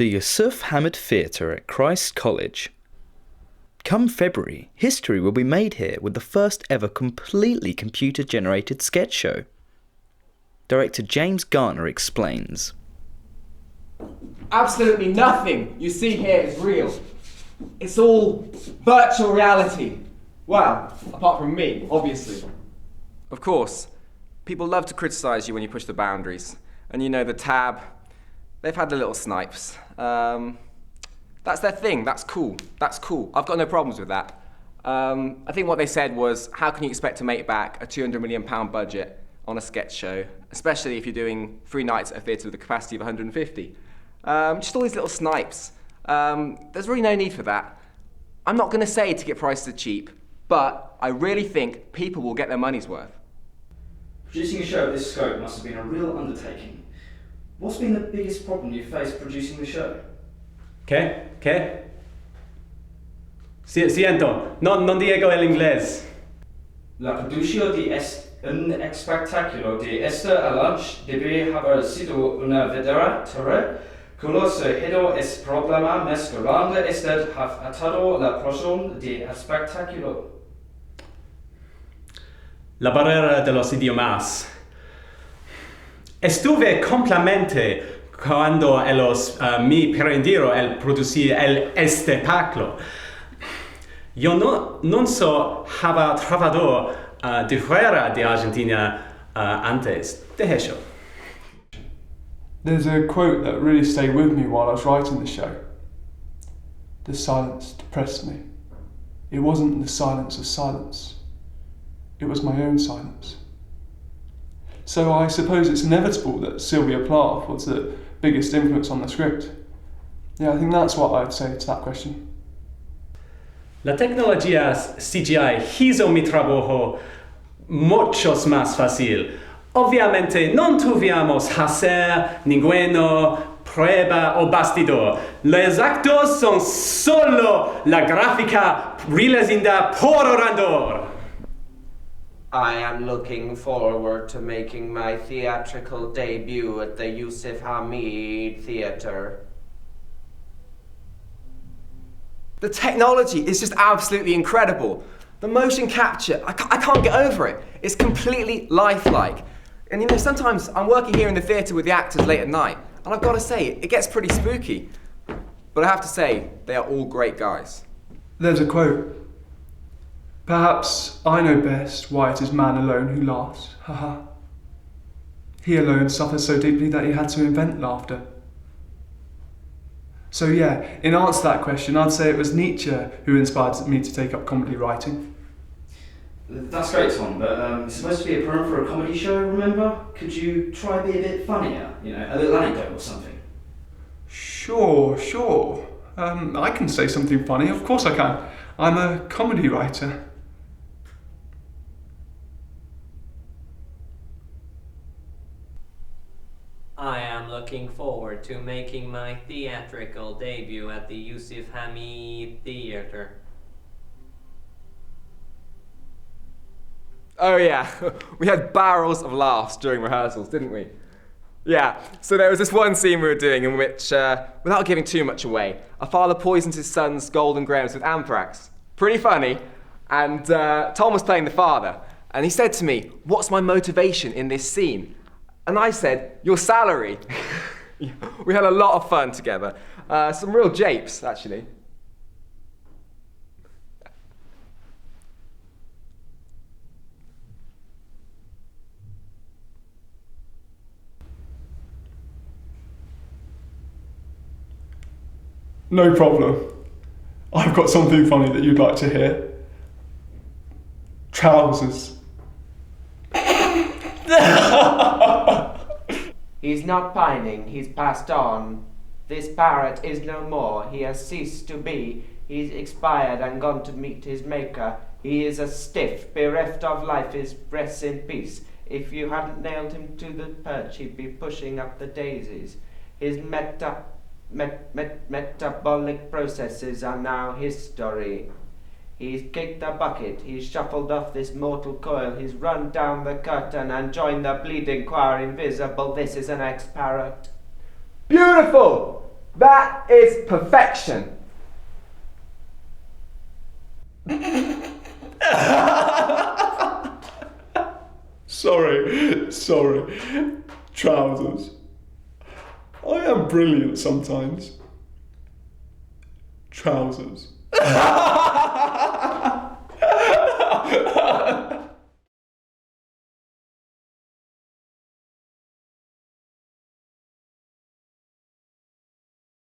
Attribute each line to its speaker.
Speaker 1: The Yusuf Hamied Theatre at Christ College. Come February, history will be made here with the first ever completely computer-generated sketch show. Director James Garner explains.
Speaker 2: Absolutely nothing you see here is real. It's all virtual reality. Well, apart from me, obviously. Of course, people love to criticise you when you push the boundaries. And you know, the tab, they've had the little snipes. That's their thing, that's cool. I've got no problems with that. I think what they said was, how can you expect to make back a £200 million budget on a sketch show, especially if you're doing 3 nights at a theatre with a capacity of 150? Just all these little snipes. There's really no need for that. I'm not going to say ticket prices are cheap, but I really think people will get their money's worth.
Speaker 3: Producing a show of this scope must have been a real undertaking. What's been the biggest problem you've faced producing the show?
Speaker 4: ¿Qué? Siento, non diego el inglés.
Speaker 3: La producción de un espectáculo de esta lunch debe haber sido una verdadera tarea. Conocido es problema más grande usted ha atado la producción de espectáculo.
Speaker 4: La barrera de los idiomas. Estuve completamente cuando ellos me pidieron el producir el espectáculo. Yo no so había trabajado de fuera de Argentina antes de eso.
Speaker 5: There's a quote that really stayed with me while I was writing the show. The silence depressed me. It wasn't the silence of silence. It was my own silence. So I suppose it's inevitable that Sylvia Plath was the biggest influence on the script. Yeah, I think that's what I'd say to that question.
Speaker 4: La tecnología CGI hizo mi trabajo mucho más fácil. Obviamente no tuvimos hacer ninguna prueba o bastidor. Los actos son solo la gráfica realizada por ordenador.
Speaker 6: I am looking forward to making my theatrical debut at the Yusuf Hamied Theatre.
Speaker 2: The technology is just absolutely incredible. The motion capture, I can't get over it. It's completely lifelike. And you know, sometimes I'm working here in the theatre with the actors late at night, and I've got to say, it gets pretty spooky. But I have to say, they are all great guys.
Speaker 5: There's a quote. Perhaps I know best why it is man alone who laughs. Haha. He alone suffers so deeply that he had to invent laughter. So yeah, in answer to that question, I'd say it was Nietzsche who inspired me to take up comedy writing.
Speaker 3: That's great, Thom, but it's supposed to be a promo for a comedy show, remember? Could you try be a bit funnier? You know, a little anecdote or something?
Speaker 5: Sure. I can say something funny, of course I can. I'm a comedy writer.
Speaker 7: I am looking forward to making my theatrical debut at the Yusuf Hamied Theatre.
Speaker 2: Oh yeah, we had barrels of laughs during rehearsals, didn't we? Yeah, so there was this one scene we were doing in which, without giving too much away, a father poisons his son's golden grapes with anthrax. Pretty funny. And Thom was playing the father, and he said to me, "What's my motivation in this scene?" And I said, "Your salary." We had a lot of fun together. Some real japes, actually.
Speaker 5: No problem. I've got something funny that you'd like to hear. Trousers.
Speaker 6: He's not pining, he's passed on. This parrot is no more, he has ceased to be. He's expired and gone to meet his maker. He is a stiff, bereft of life, his rests in peace. If you hadn't nailed him to the perch, he'd be pushing up the daisies. His metabolic processes are now history. He's kicked the bucket, he's shuffled off this mortal coil, he's run down the curtain and joined the bleeding choir invisible. This is an ex-parrot.
Speaker 2: Beautiful! That is perfection.
Speaker 5: Sorry. Trousers. I am brilliant sometimes. Trousers.